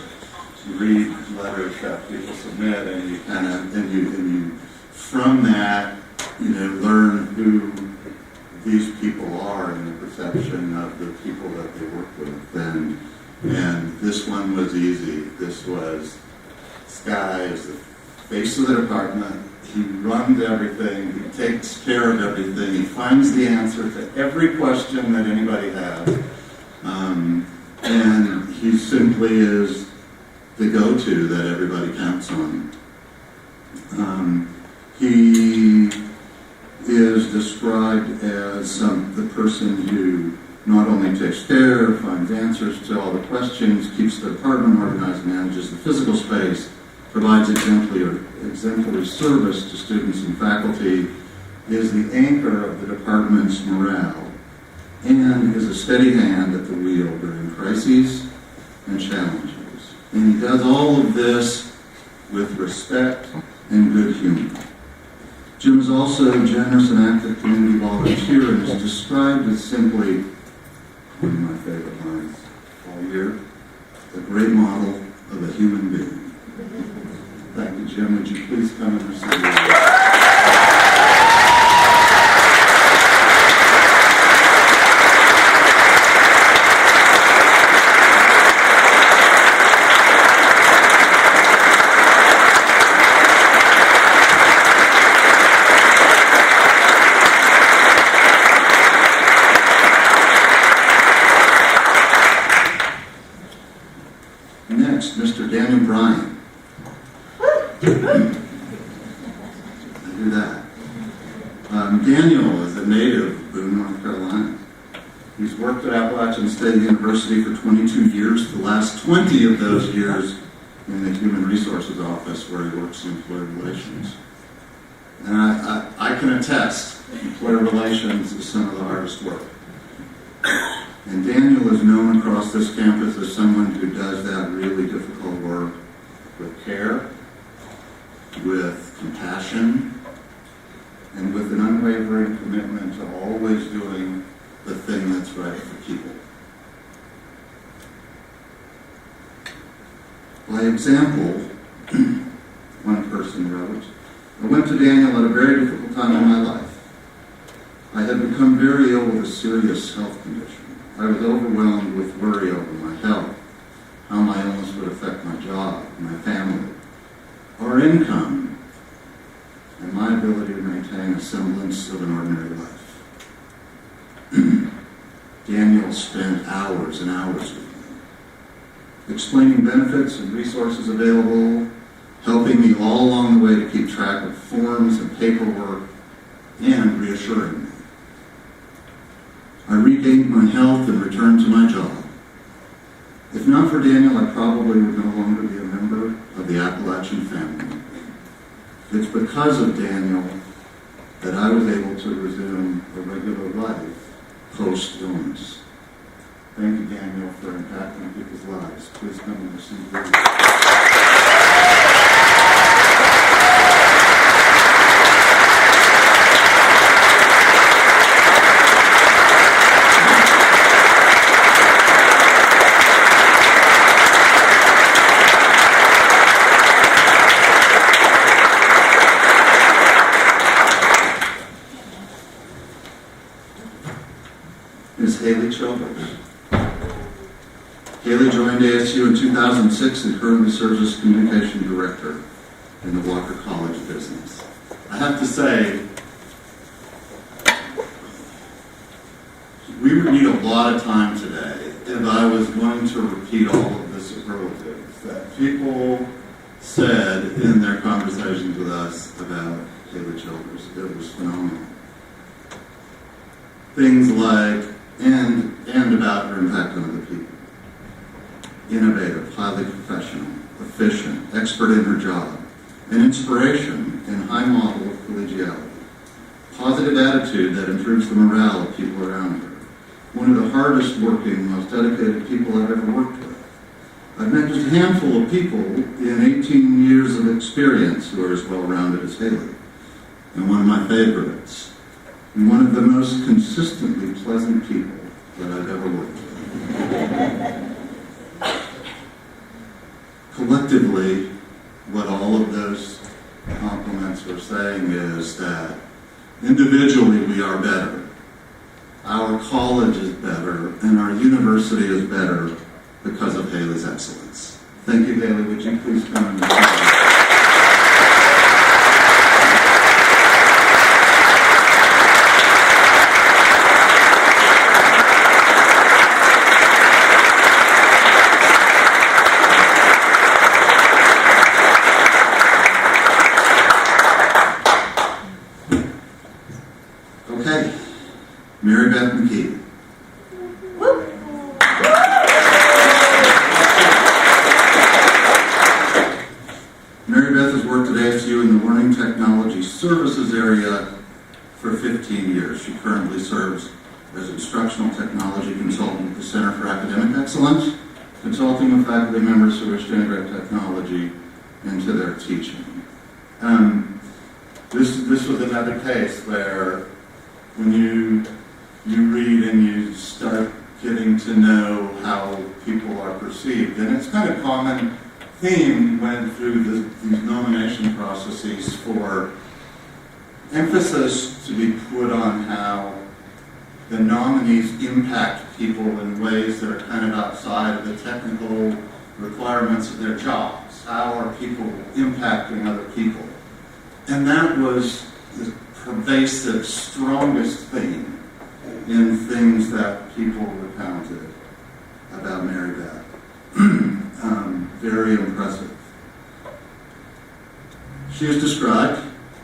read letters that people submit, and you kind of, and you from that, learn who these people are and the perception of the people that they work with. And this one was easy. This guy is the face of the department. He runs everything. He takes care of everything. He finds the answer to every question that anybody has. And he simply is the go-to that everybody counts on. He is described as the person who not only takes care, finds answers to all the questions, keeps the department organized, manages the physical space, provides exemplary service to students and faculty, is the anchor of the department's morale, and is a steady hand at the wheel during crises and challenges. And he does all of this with respect and good humor. Jim is also a generous and active community volunteer and is described as simply, one of my favorite lines all year, a great model of a human being. Thank you, Jim. Would you please come and receive your award? Next, Mr. Daniel Bryan. I do that. Daniel is a native of Boone, North Carolina. He's worked at Appalachian State University for 22 years, the last 20 of those years in the Human Resources Office, where he works in employee relations. And I can attest, employee relations is some of the hardest work. And Daniel is known across this campus as someone who does that really difficult work with care, with compassion, and with an unwavering commitment to always doing the thing that's right for people. By example, one person wrote, I went to Daniel at a very difficult time in my life. I had become very ill with a serious health condition. I was overwhelmed with worry over my health, how my illness would affect my job, my family, our income, and my ability to maintain a semblance of an ordinary life. Daniel spent hours and hours with me, explaining benefits and resources available, helping me all along the way to keep track of forms and paperwork, and reassuring me. I regained my health and returned to my job. If not for Daniel, I probably would no longer be a member of the Appalachian family. It's because of Daniel that I was able to resume a regular life post-illness. Thank you, Daniel, for impacting people's lives. Please come and receive your Ms. Haley Childers. Haley joined ASU in 2006 and currently serves as Communication Director in the Walker College business. I have to say, we would need a lot of time today if I was going to repeat all of the superlatives that people said in their conversations with us about Haley Childers. It was phenomenal. Things like, and about her impact on other people. Innovative, highly professional, efficient, expert in her job, an inspiration and high model of collegiality. Positive attitude that improves the morale of people around her. One of the hardest working, most dedicated people I've ever worked with. I've met just a handful of people in 18 years of experience who are as well-rounded as Haley. And one of my favorites, and one of the most consistently pleasant people that I've ever worked with. Collectively, what all of those compliments are saying is that individually we are better, our college is better, and our university is better because of Haley's excellence. Thank you, Haley. Would you please come and receive? Okay, Mary Beth McKee. Mary Beth has worked at ASU in the Learning Technology Services area for 15 years. She currently serves as Instructional Technology Consultant at the Center for Academic Excellence, consulting with faculty members who wish to integrate technology into their teaching. This was another case where when you read and you start getting to know how people are perceived, and it's kind of common theme went through these nomination processes for emphasis to be put on how the nominees impact people in ways that are kind of outside of the technical requirements of their jobs. How are people impacting other people? And that was the pervasive, strongest theme in things that people recounted about Mary Beth. Very impressive. She is described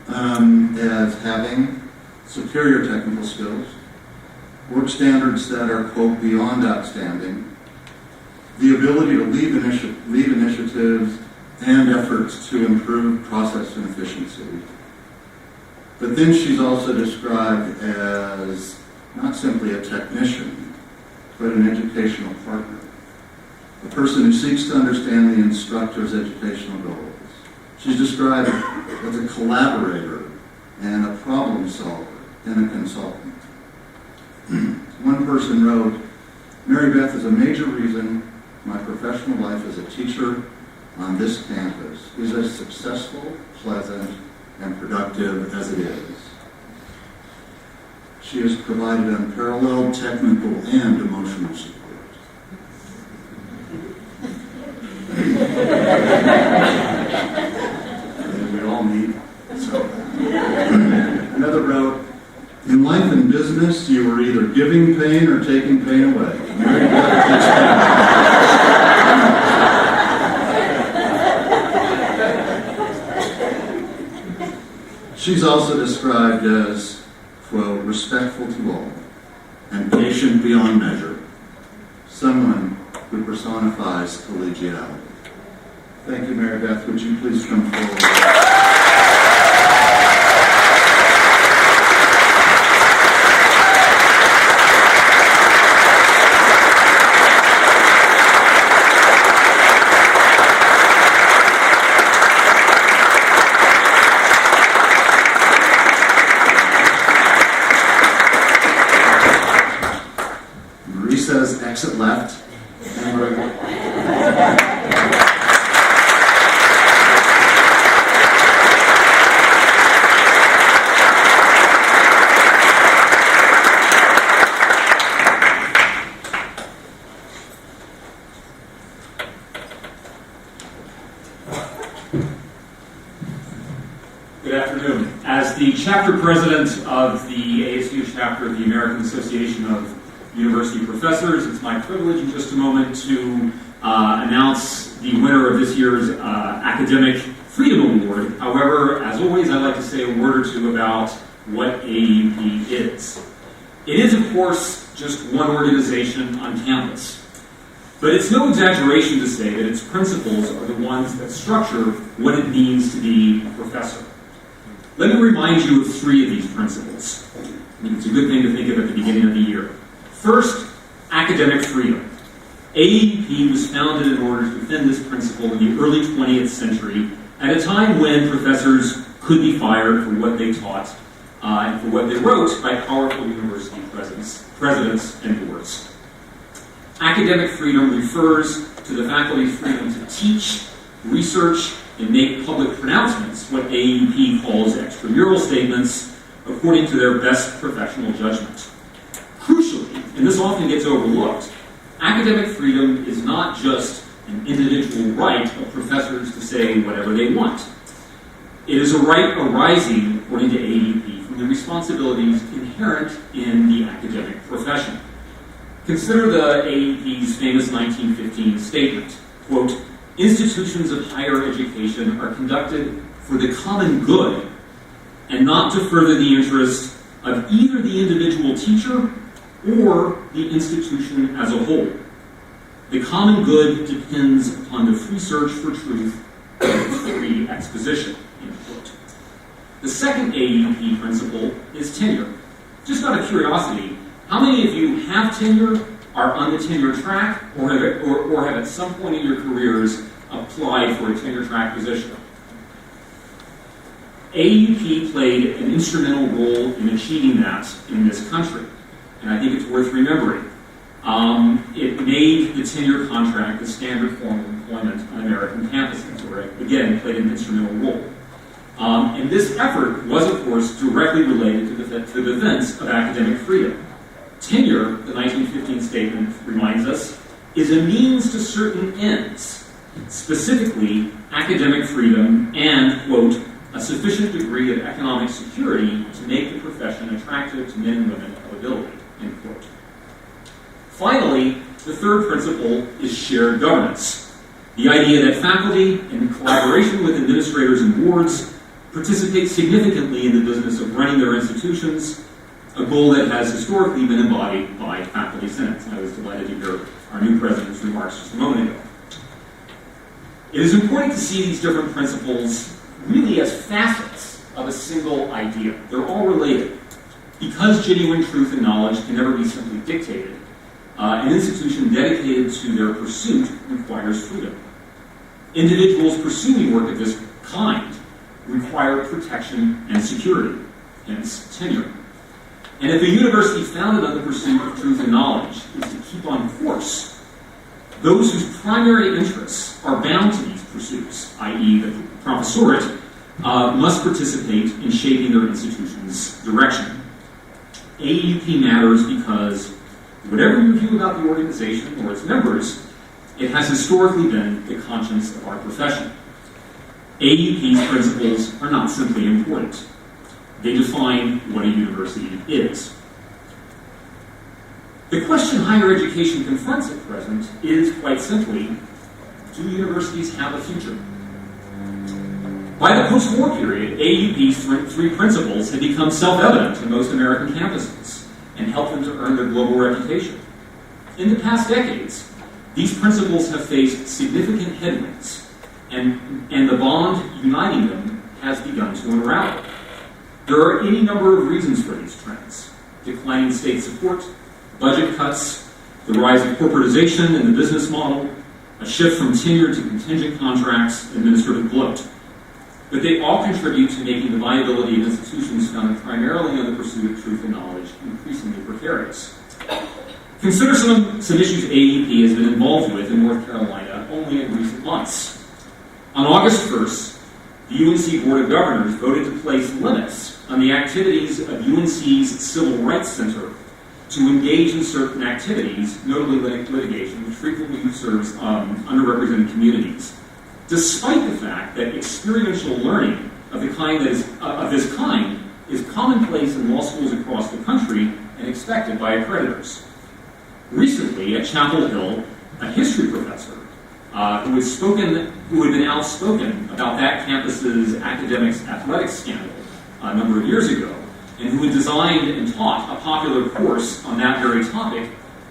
as having superior technical skills, work standards that are, quote, beyond outstanding, the ability to lead initiatives and efforts to improve process and efficiency. But then she's also described as not simply a technician, but an educational partner, a person who seeks to understand the instructor's educational goals. She's described as a collaborator and a problem solver and a consultant. One person wrote, Mary Beth is a major reason my professional life as a teacher on this campus is as successful, pleasant, and productive as it is. She has provided unparalleled technical and emotional support. We all need so. Another wrote, in life and business, you are either giving pain or taking pain away. Mary Beth takes pain. She's also described as, quote, respectful to all and patient beyond measure. Someone who personifies collegiality. Thank you, Mary Beth. Would you please come forward? exit left. Anybody want? Good afternoon. As the chapter president of the ASU chapter of the American Association of University Professors, it's my privilege in just a moment to announce the winner of this year's Academic Freedom Award. However, as always, I'd like to say a word or two about what AAUP is. It is, of course, just one organization on campus. But it's no exaggeration to say that its principles are the ones that structure what it means to be a professor. Let me remind you of three of these principles. I think it's a good thing to think of at the beginning of the year. First, academic freedom. AAUP was founded in order to defend this principle in the early 20th century at a time when professors could be fired for what they taught and for what they wrote by powerful university presidents and boards. Academic freedom refers to the faculty's freedom to teach, research, and make public pronouncements, what AAUP calls extramural statements, according to their best professional judgment. Crucially, and this often gets overlooked, academic freedom is not just an individual right of professors to say whatever they want. It is a right arising, according to AAUP, from the responsibilities inherent in the academic profession. Consider the AAUP's famous 1915 statement, quote, "Institutions of higher education are conducted for the common good and not to further the interest of either the individual teacher or the institution as a whole. The common good depends upon the free search for truth and free exposition." End quote. The second AAUP principle is tenure. Just out of curiosity, how many of you have tenure, are on the tenure track, or have at some point in your careers applied for a tenure track position? AAUP played an instrumental role in achieving that in this country, and I think it's worth remembering. It made the tenure contract the standard form of employment on American campuses, where it, again, played an instrumental role. And this effort was, of course, directly related to the defense of academic freedom. Tenure, the 1915 statement reminds us, is a means to certain ends, specifically academic freedom and, quote, "a sufficient degree of economic security to make the profession attractive to men and women of ability," end quote. Finally, the third principle is shared governance. The idea that faculty, in collaboration with administrators and boards, participate significantly in the business of running their institutions, a goal that has historically been embodied by faculty senates. I was delighted to hear our new president's remarks just a moment ago. It is important to see these different principles really as facets of a single idea. They're all related. Because genuine truth and knowledge can never be simply dictated, an institution dedicated to their pursuit requires freedom. Individuals pursuing work of this kind require protection and security, hence tenure. And if a university founded on the pursuit of truth and knowledge is to keep on course, those whose primary interests are bound to these pursuits, i.e. the professorate, must participate in shaping their institution's direction. AAUP matters because whatever your view about the organization or its members, it has historically been the conscience of our profession. AAUP's principles are not simply important. They define what a university is. The question higher education confronts at present is, quite simply, do universities have a future? By the post-war period, AAUP's three principles had become self-evident in most American campuses and helped them to earn their global reputation. In the past decades, these principles have faced significant headwinds, and the bond uniting them has begun to unravel. There are any number of reasons for these trends: declining state support, budget cuts, the rise of corporatization in the business model, a shift from tenure to contingent contracts, administrative bloat. But they all contribute to making the viability of institutions founded primarily on the pursuit of truth and knowledge increasingly precarious. Consider some issues AEP has been involved with in North Carolina only in recent months. On August 1st, the UNC Board of Governors voted to place limits on the activities of UNC's Civil Rights Center to engage in certain activities, notably litigation, which frequently serves underrepresented communities, despite the fact that experiential learning of this kind is commonplace in law schools across the country and expected by accreditors. Recently, at Chapel Hill, a history professor who had been outspoken about that campus's academics athletics scandal a number of years ago, and who had designed and taught a popular course on that very topic,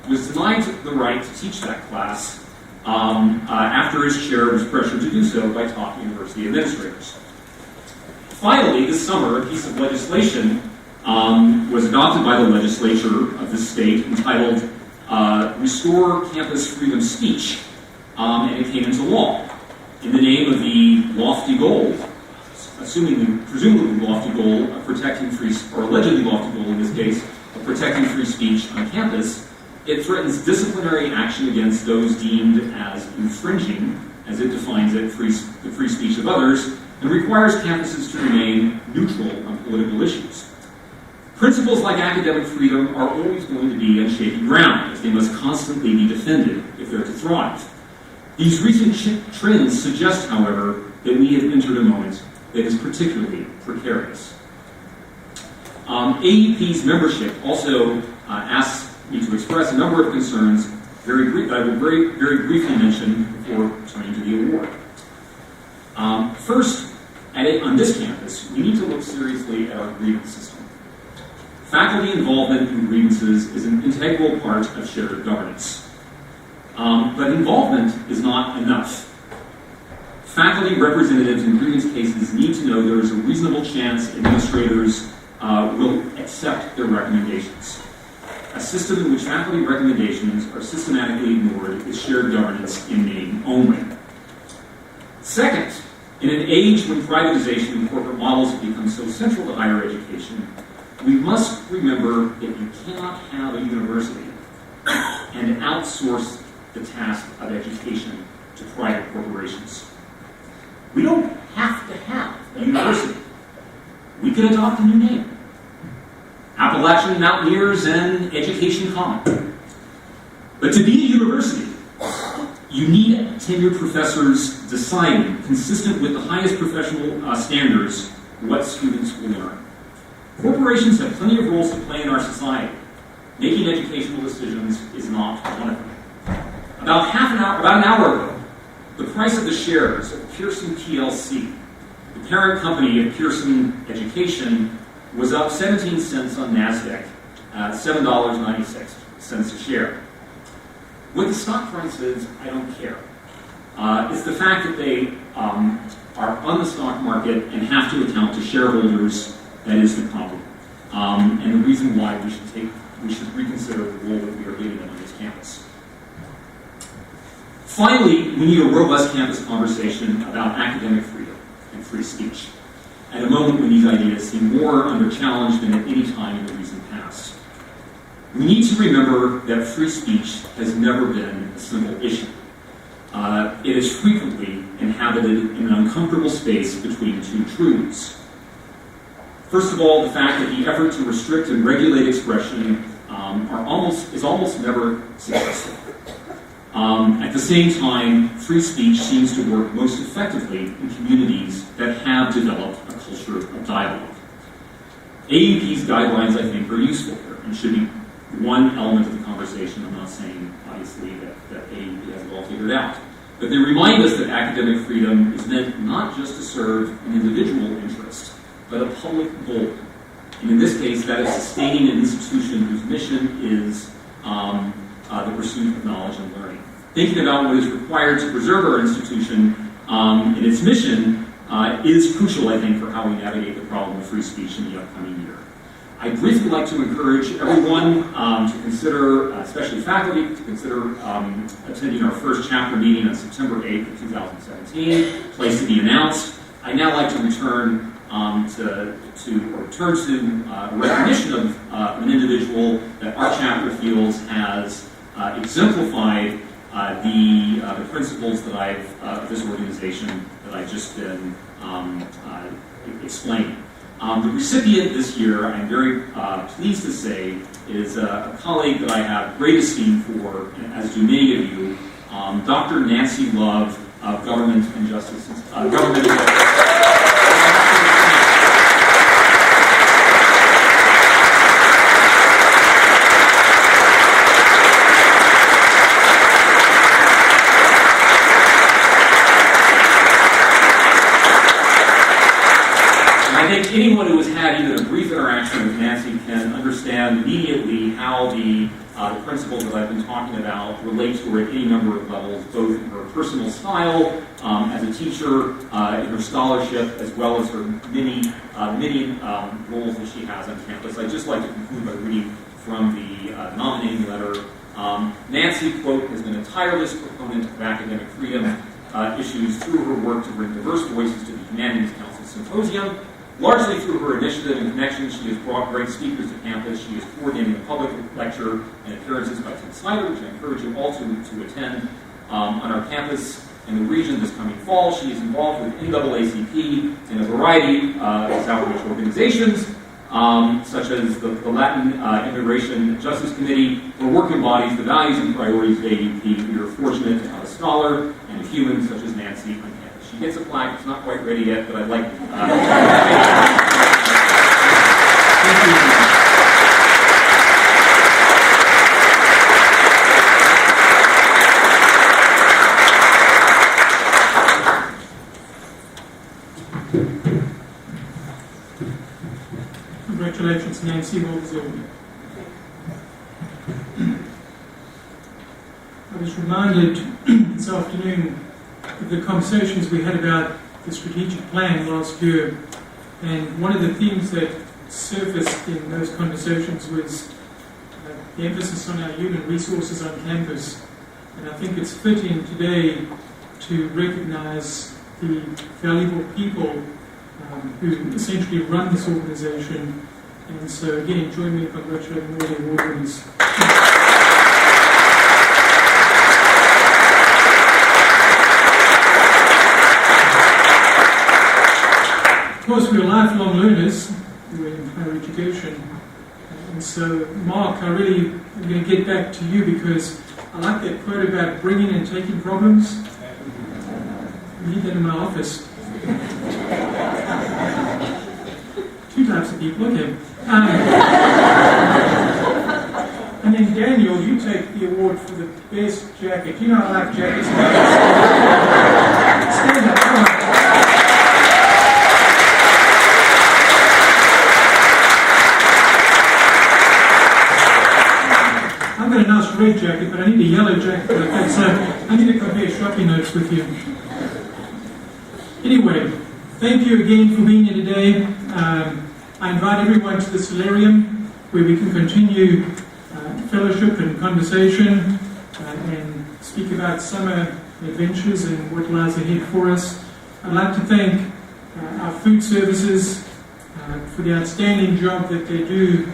was denied the right to teach that class after his chair was pressured to do so by top university administrators. Finally, this summer, a piece of legislation was adopted by the legislature of the state entitled Restore Campus Freedom Speech, and it came into law in the name of the lofty goal, presumably lofty goal of protecting free, or allegedly lofty goal in this case, of protecting free speech on campus. It threatens disciplinary action against those deemed as infringing, as it defines it, the free speech of others, and requires campuses to remain neutral on political issues. Principles like academic freedom are always going to be on shaky ground, as they must constantly be defended if they're to thrive. These recent trends suggest, however, that we have entered a moment that is particularly precarious. AEP's membership also asks me to express a number of concerns that I will very briefly mention before turning to the award. First, on this campus, we need to look seriously at our grievance system. Faculty involvement in grievances is an integral part of shared governance. But involvement is not enough. Faculty representatives in grievance cases need to know there is a reasonable chance administrators will accept their recommendations. A system in which faculty recommendations are systematically ignored is shared governance in name only. Second, in an age when privatization and corporate models have become so central to higher education, we must remember that you cannot have a university and outsource the task of education to private corporations. We don't have to have a university. We could adopt a new name. Appalachian Mountaineers and Education Common. But to be a university, you need tenured professors deciding, consistent with the highest professional standards, what students will learn. Corporations have plenty of roles to play in our society. Making educational decisions is not one of them. About an hour ago, the price of the shares of Pearson PLC, the parent company of Pearson Education, was up 17 cents on NASDAQ at $7.96 a share. What the stock price is, I don't care. It's the fact that they are on the stock market and have to account to shareholders that is the problem. And the reason why we should reconsider the role that we are giving them on this campus. Finally, we need a robust campus conversation about academic freedom and free speech at a moment when these ideas seem more under challenge than at any time in the recent past. We need to remember that free speech has never been a simple issue. It is frequently inhabited in an uncomfortable space between two truths. First of all, the fact that the effort to restrict and regulate expression is almost never successful. At the same time, free speech seems to work most effectively in communities that have developed a culture of dialogue. AEP's guidelines, I think, are useful here and should be one element of the conversation. I'm not saying, obviously, that AEP has it all figured out. But they remind us that academic freedom is meant not just to serve an individual interest, but a public goal. And in this case, that is sustaining an institution whose mission is the pursuit of knowledge and learning. Thinking about what is required to preserve our institution and its mission is crucial, I think, for how we navigate the problem of free speech in the upcoming year. I'd briefly like to encourage everyone to consider, especially faculty, to consider attending our first chapter meeting on September 8th of 2017, place to be announced. I'd now like to return to recognition of an individual that our chapter feels has exemplified the principles that of this organization that I've just been explaining. The recipient this year, I'm very pleased to say, is a colleague that I have great esteem for, as do many of you, Dr. Nancy Love of Government and Justice. Government and I think anyone who has had even a brief interaction with Nancy can understand immediately how the principles that I've been talking about relate to her at any number of levels, both in her personal style as a teacher, in her scholarship, as well as her many roles that she has on campus. I'd just like to conclude by reading from the nominating letter. Nancy, quote, has been a tireless proponent of academic freedom issues through her work to bring diverse voices to the Humanities Council Symposium. Largely through her initiative and connections, she has brought great speakers to campus. She is coordinating a public lecture and appearances by Tim Snyder, which I encourage you all to attend on our campus in the region this coming fall. She is involved with NAACP and a variety of outreach organizations, such as the Latin Immigration Justice Committee, or work embodies the values and priorities of AUP. We are fortunate to have a scholar and a human such as Nancy on campus. She gets a plaque. It's not quite ready yet, but I'd like thank you. Congratulations, Nancy. Well deserved. I was reminded this afternoon of the conversations we had about the strategic plan last year, and one of the themes that surfaced in those conversations was the emphasis on our human resources on campus. And I think it's fitting today to recognize the valuable people who essentially run this organization. And so again, join me in congratulating all the award winners. Of course, we're lifelong learners in higher education. And so, Mark, I really am going to get back to you because I like that quote about bringing and taking problems. I need that in my office. Two types of people, okay. And then Daniel, you take the award for the best jacket. You know I like jackets. Stand up, come on. I've got a nice red jacket, but I need a yellow jacket for that, so I need to compare shopping notes with you. Anyway, thank you again for being here today. I invite everyone to the solarium where we can continue fellowship and conversation and speak about summer adventures and what lies ahead for us. I'd like to thank our food services for the outstanding job that they do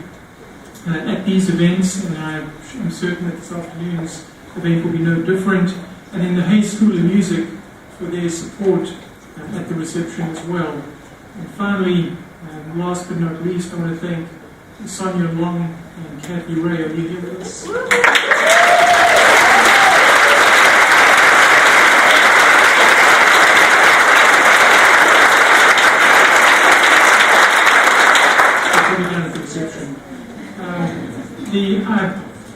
at these events, and I'm certain that this afternoon's event will be no different. And then the Hayes School of Music for their support at the reception as well. And finally, last but not least, I want to thank Sonia Long and Kathy Ray. Are you here with us? Down at the reception.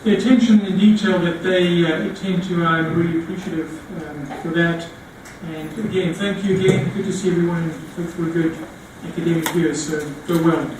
The attention and detail that they attend to, I'm really appreciative for that. And again, thank you again. Good to see everyone. Hope for a good academic year. So go well.